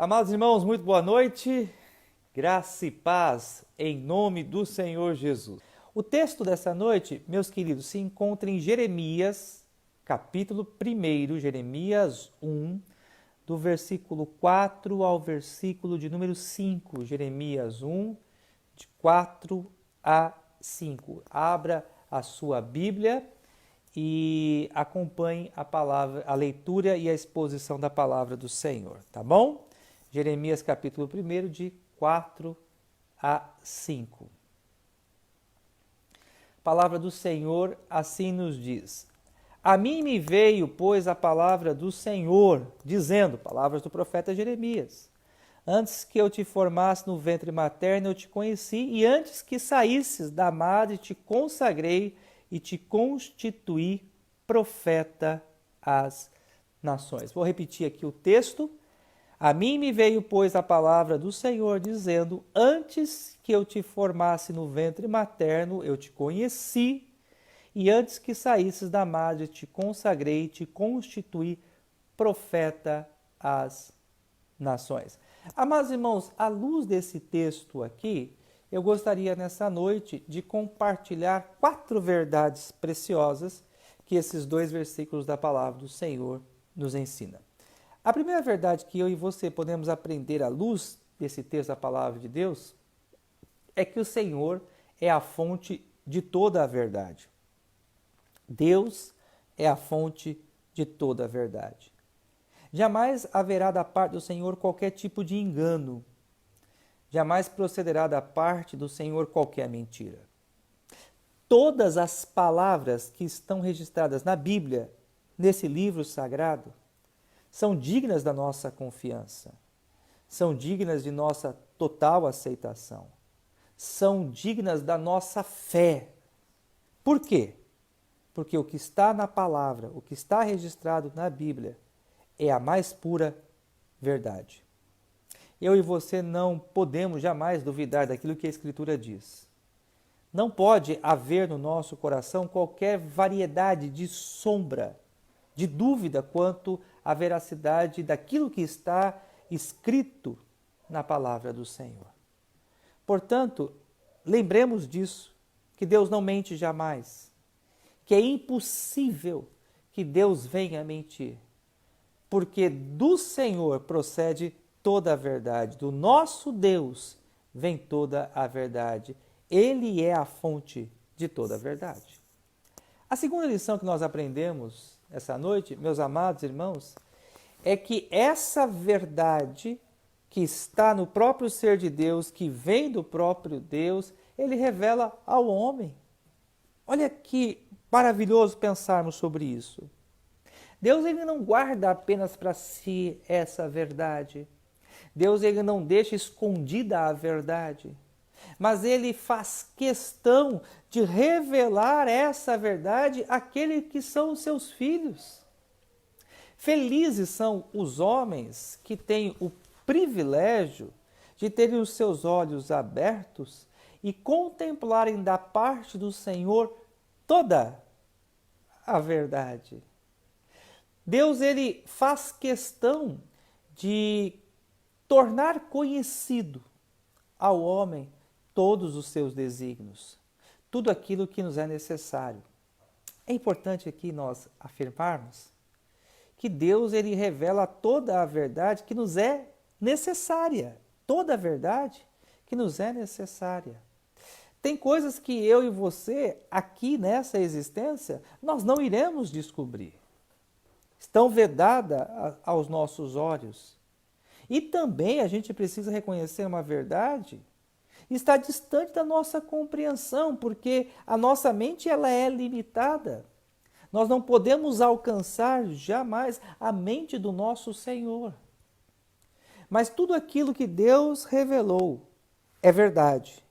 Amados irmãos, muito boa noite, graça e paz em nome do Senhor Jesus. O texto dessa noite, meus queridos, se encontra em Jeremias, capítulo 1, Jeremias 1, do versículo 4 ao versículo de número 5, Jeremias 1, de 4 a 5. Abra a sua Bíblia e acompanhe a palavra, a leitura e a exposição da palavra do Senhor, tá bom? Jeremias capítulo 1, de 4 a 5. A palavra do Senhor assim nos diz: A mim me veio, pois, a palavra do Senhor, dizendo, palavras do profeta Jeremias: Antes que eu te formasse no ventre materno, eu te conheci, e antes que saísses da madre, te consagrei e te constituí profeta às nações. Vou repetir aqui o texto. A mim me veio, pois, a palavra do Senhor, dizendo: Antes que eu te formasse no ventre materno, eu te conheci, e antes que saísses da madre, te consagrei, te constituí profeta às nações. Amados irmãos, à luz desse texto aqui, eu gostaria nessa noite de compartilhar 4 verdades preciosas que esses 2 versículos da palavra do Senhor nos ensinam. A primeira verdade que eu e você podemos aprender à luz desse texto da palavra de Deus é que o Senhor é a fonte de toda a verdade. Deus é a fonte de toda a verdade. Jamais haverá da parte do Senhor qualquer tipo de engano. Jamais procederá da parte do Senhor qualquer mentira. Todas as palavras que estão registradas na Bíblia, nesse livro sagrado, são dignas da nossa confiança, são dignas de nossa total aceitação, são dignas da nossa fé. Por quê? Porque o que está na palavra, o que está registrado na Bíblia, é a mais pura verdade. Eu e você não podemos jamais duvidar daquilo que a Escritura diz. Não pode haver no nosso coração qualquer variedade de sombra, de dúvida quanto à veracidade daquilo que está escrito na palavra do Senhor. Portanto, lembremos disso, que Deus não mente jamais, que é impossível que Deus venha mentir, porque do Senhor procede toda a verdade, do nosso Deus vem toda a verdade. Ele é a fonte de toda a verdade. A segunda lição que nós aprendemos essa noite, meus amados irmãos, é que essa verdade que está no próprio ser de Deus, que vem do próprio Deus, ele revela ao homem. Olha que maravilhoso pensarmos sobre isso. Deus ele não guarda apenas para si essa verdade. Deus ele não deixa escondida a verdade, mas ele faz questão de revelar essa verdade àqueles que são os seus filhos. Felizes são os homens que têm o privilégio de terem os seus olhos abertos e contemplarem da parte do Senhor toda a verdade. Deus ele faz questão de tornar conhecido ao homem todos os seus desígnios, tudo aquilo que nos é necessário. É importante aqui nós afirmarmos que Deus ele revela toda a verdade que nos é necessária, toda a verdade que nos é necessária. Tem coisas que eu e você, aqui nessa existência, nós não iremos descobrir. Estão vedadas aos nossos olhos. E também a gente precisa reconhecer uma verdade, está distante da nossa compreensão, porque a nossa mente ela é limitada. Nós não podemos alcançar jamais a mente do nosso Senhor. Mas tudo aquilo que Deus revelou é verdade.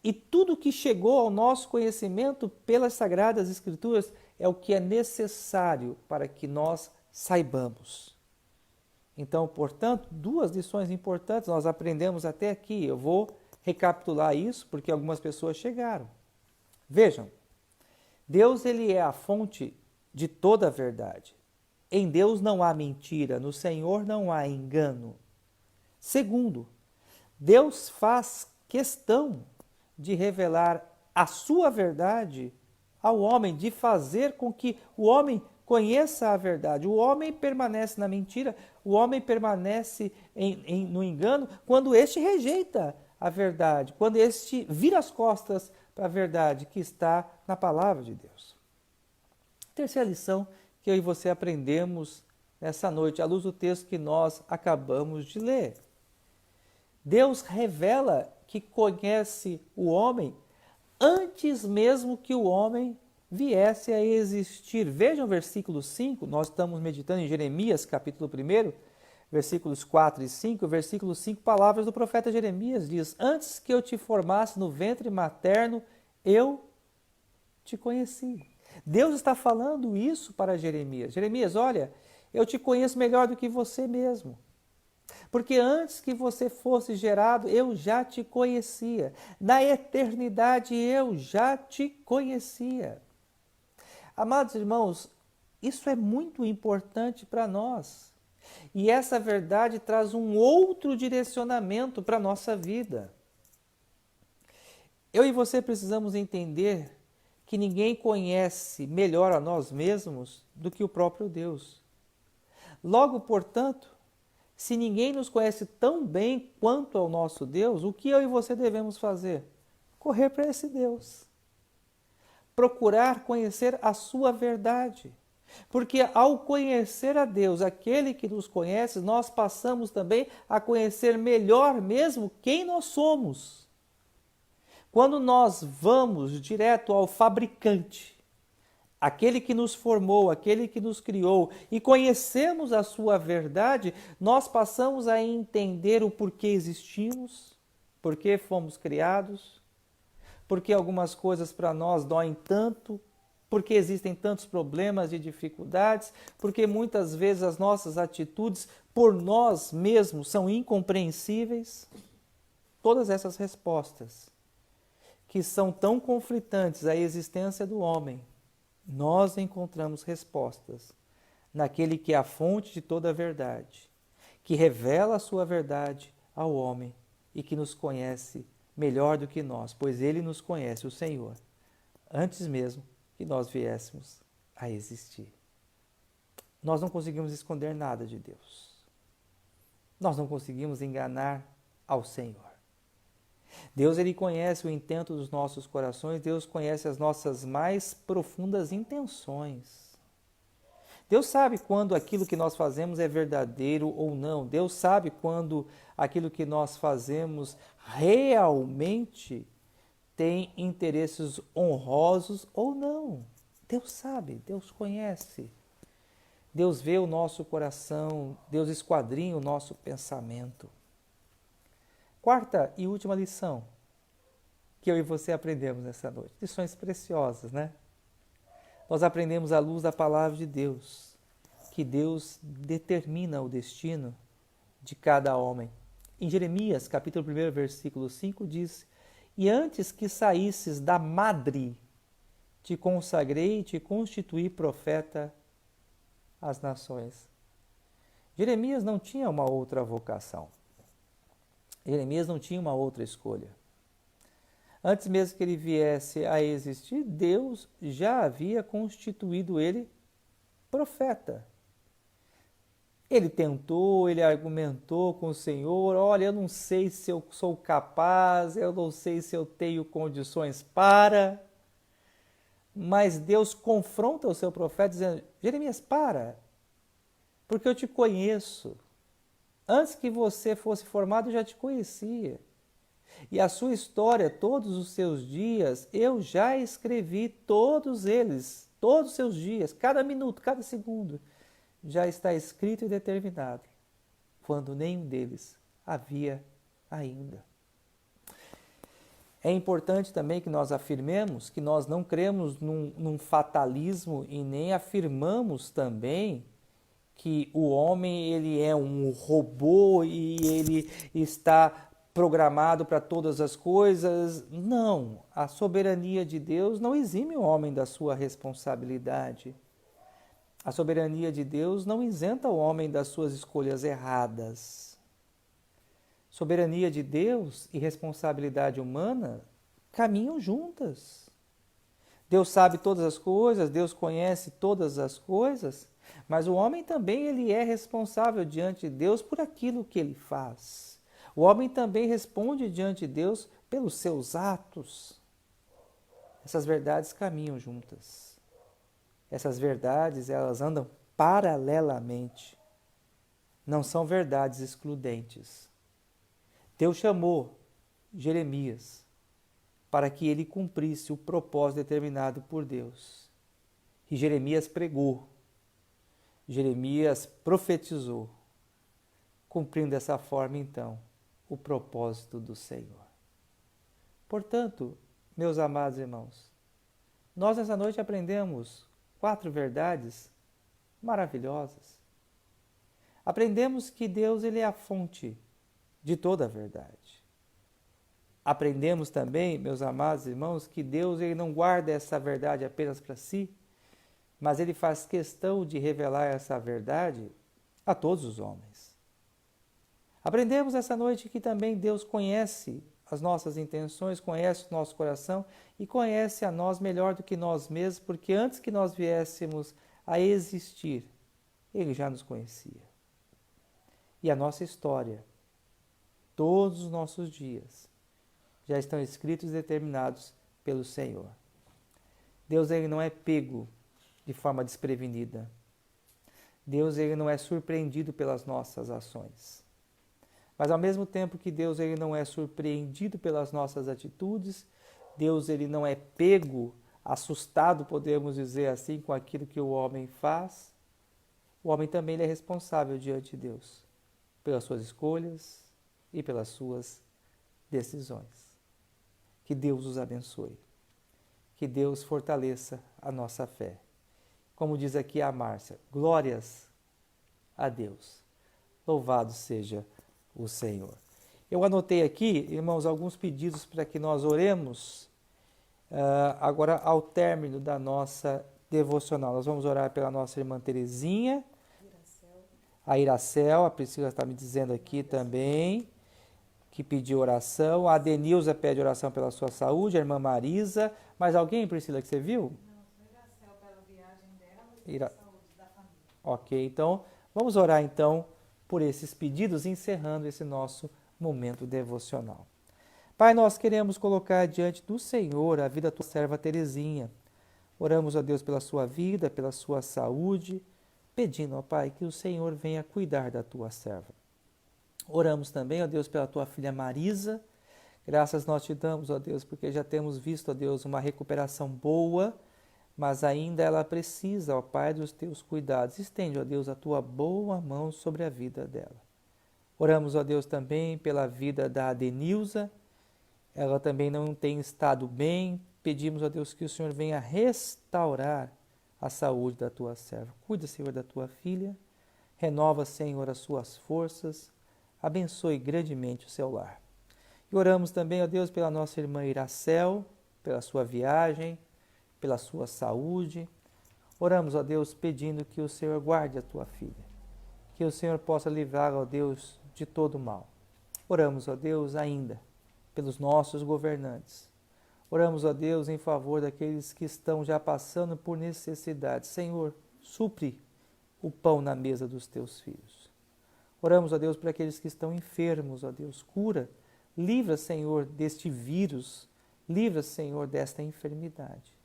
E tudo que chegou ao nosso conhecimento pelas Sagradas Escrituras é o que é necessário para que nós saibamos. Então, portanto, 2 lições importantes nós aprendemos até aqui. Eu vou recapitular isso porque algumas pessoas chegaram. Vejam, Deus ele é a fonte de toda a verdade. Em Deus não há mentira, no Senhor não há engano. Segundo, Deus faz questão de revelar a sua verdade ao homem, de fazer com que o homem conheça a verdade. O homem permanece na mentira, o homem permanece no engano quando este rejeita a verdade, quando este vira as costas para a verdade que está na palavra de Deus. Terceira lição que eu e você aprendemos nessa noite, à luz do texto que nós acabamos de ler. Deus revela que conhece o homem antes mesmo que o homem viesse a existir. Vejam o versículo 5, nós estamos meditando em Jeremias, capítulo 1, versículos 4 e 5. Versículo 5, palavras do profeta Jeremias, diz: antes que eu te formasse no ventre materno, eu te conheci. Deus está falando isso para Jeremias. Jeremias, olha, eu te conheço melhor do que você mesmo. Porque antes que você fosse gerado, eu já te conhecia. Na eternidade, eu já te conhecia. Amados irmãos, isso é muito importante para nós. E essa verdade traz um outro direcionamento para a nossa vida. Eu e você precisamos entender que ninguém conhece melhor a nós mesmos do que o próprio Deus. Logo, portanto, se ninguém nos conhece tão bem quanto ao nosso Deus, o que eu e você devemos fazer? Correr para esse Deus. Procurar conhecer a sua verdade. Porque ao conhecer a Deus, aquele que nos conhece, nós passamos também a conhecer melhor mesmo quem nós somos. Quando nós vamos direto ao fabricante, aquele que nos formou, aquele que nos criou, e conhecemos a sua verdade, nós passamos a entender o porquê existimos, porquê fomos criados, porque algumas coisas para nós doem tanto, porque existem tantos problemas e dificuldades, porque muitas vezes as nossas atitudes por nós mesmos são incompreensíveis. Todas essas respostas que são tão conflitantes à existência do homem, nós encontramos respostas naquele que é a fonte de toda a verdade, que revela a sua verdade ao homem e que nos conhece melhor do que nós, pois ele nos conhece, o Senhor, antes mesmo que nós viéssemos a existir. Nós não conseguimos esconder nada de Deus. Nós não conseguimos enganar ao Senhor. Deus, ele conhece o intento dos nossos corações, Deus conhece as nossas mais profundas intenções. Deus sabe quando aquilo que nós fazemos é verdadeiro ou não. Deus sabe quando aquilo que nós fazemos realmente tem interesses honrosos ou não. Deus sabe, Deus conhece. Deus vê o nosso coração, Deus esquadrinha o nosso pensamento. Quarta e última lição que eu e você aprendemos nessa noite. Lições preciosas, né? Nós aprendemos à luz da palavra de Deus, que Deus determina o destino de cada homem. Em Jeremias, capítulo 1, versículo 5, diz: e antes que saísses da madre, te consagrei e te constituí profeta às nações. Jeremias não tinha uma outra vocação. Jeremias não tinha uma outra escolha. Antes mesmo que ele viesse a existir, Deus já havia constituído ele profeta. Ele tentou, ele argumentou com o Senhor: olha, eu não sei se eu sou capaz, eu não sei se eu tenho condições para. Mas Deus confronta o seu profeta dizendo: Jeremias, para, porque eu te conheço. Antes que você fosse formado, eu já te conhecia. E a sua história, todos os seus dias, eu já escrevi todos eles, todos os seus dias, cada minuto, cada segundo, já está escrito e determinado, quando nenhum deles havia ainda. É importante também que nós afirmemos que nós não cremos num fatalismo e nem afirmamos também que o homem ele é um robô e ele está programado para todas as coisas. Não, a soberania de Deus não exime o homem da sua responsabilidade. A soberania de Deus não isenta o homem das suas escolhas erradas. Soberania de Deus e responsabilidade humana caminham juntas. Deus sabe todas as coisas, Deus conhece todas as coisas, mas o homem também ele é responsável diante de Deus por aquilo que ele faz. O homem também responde diante de Deus pelos seus atos. Essas verdades caminham juntas. Essas verdades, elas andam paralelamente. Não são verdades excludentes. Deus chamou Jeremias para que ele cumprisse o propósito determinado por Deus. E Jeremias pregou. Jeremias profetizou, cumprindo dessa forma, então, o propósito do Senhor. Portanto, meus amados irmãos, nós nessa noite aprendemos 4 verdades maravilhosas. Aprendemos que Deus ele é a fonte de toda a verdade. Aprendemos também, meus amados irmãos, que Deus ele não guarda essa verdade apenas para si, mas ele faz questão de revelar essa verdade a todos os homens. Aprendemos essa noite que também Deus conhece as nossas intenções, conhece o nosso coração e conhece a nós melhor do que nós mesmos, porque antes que nós viéssemos a existir, Ele já nos conhecia. E a nossa história, todos os nossos dias, já estão escritos e determinados pelo Senhor. Deus ele não é pego de forma desprevenida. Deus ele não é surpreendido pelas nossas ações. Mas ao mesmo tempo que Deus ele não é surpreendido pelas nossas atitudes, Deus ele não é pego, assustado, podemos dizer assim, com aquilo que o homem faz. O homem também ele é responsável diante de Deus pelas suas escolhas e pelas suas decisões. Que Deus os abençoe. Que Deus fortaleça a nossa fé. Como diz aqui a Márcia, glórias a Deus. Louvado seja o Senhor. Eu anotei aqui, irmãos, alguns pedidos para que nós oremos agora ao término da nossa devocional. Nós vamos orar pela nossa irmã Terezinha, a Iracel, a Priscila está me dizendo aqui também, que pediu oração. A Denilza pede oração pela sua saúde, a irmã Marisa. Mais alguém, Priscila, que você viu? Não, só Iracel pela viagem dela e pela saúde da família. Ok, então vamos orar então por esses pedidos, encerrando esse nosso momento devocional. Pai, nós queremos colocar diante do Senhor a vida da tua serva Terezinha. Oramos a Deus pela sua vida, pela sua saúde, pedindo, ó Pai, que o Senhor venha cuidar da tua serva. Oramos também, ó Deus, pela tua filha Marisa. Graças nós te damos, ó Deus, porque já temos visto, ó Deus, uma recuperação boa, mas ainda ela precisa, ó Pai, dos teus cuidados. Estende, ó Deus, a tua boa mão sobre a vida dela. Oramos, ó Deus, também pela vida da Adenilza. Ela também não tem estado bem. Pedimos, ó Deus, que o Senhor venha restaurar a saúde da tua serva. Cuida, Senhor, da tua filha. Renova, Senhor, as suas forças. Abençoe grandemente o seu lar. E oramos também, ó Deus, pela nossa irmã Iracel, pela sua viagem, pela sua saúde. Oramos, ó Deus, pedindo que o Senhor guarde a tua filha. Que o Senhor possa livrar, ó Deus, de todo mal. Oramos, ó Deus, ainda pelos nossos governantes. Oramos, ó Deus, em favor daqueles que estão já passando por necessidade. Senhor, supre o pão na mesa dos teus filhos. Oramos, ó Deus, para aqueles que estão enfermos, ó Deus, cura. Livra, Senhor, deste vírus. Livra, Senhor, desta enfermidade.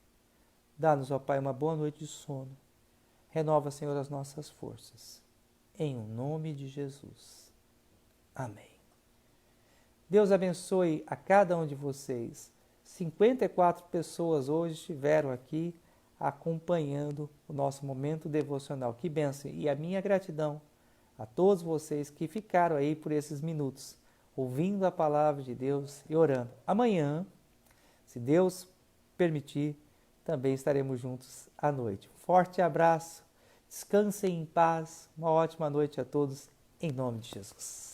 Dá-nos, ó Pai, uma boa noite de sono. Renova, Senhor, as nossas forças. Em o nome de Jesus. Amém. Deus abençoe a cada um de vocês. 54 pessoas hoje estiveram aqui acompanhando o nosso momento devocional. Que bênção! E a minha gratidão a todos vocês que ficaram aí por esses minutos, ouvindo a palavra de Deus e orando. Amanhã, se Deus permitir, também estaremos juntos à noite. Um forte abraço, descansem em paz, uma ótima noite a todos, em nome de Jesus.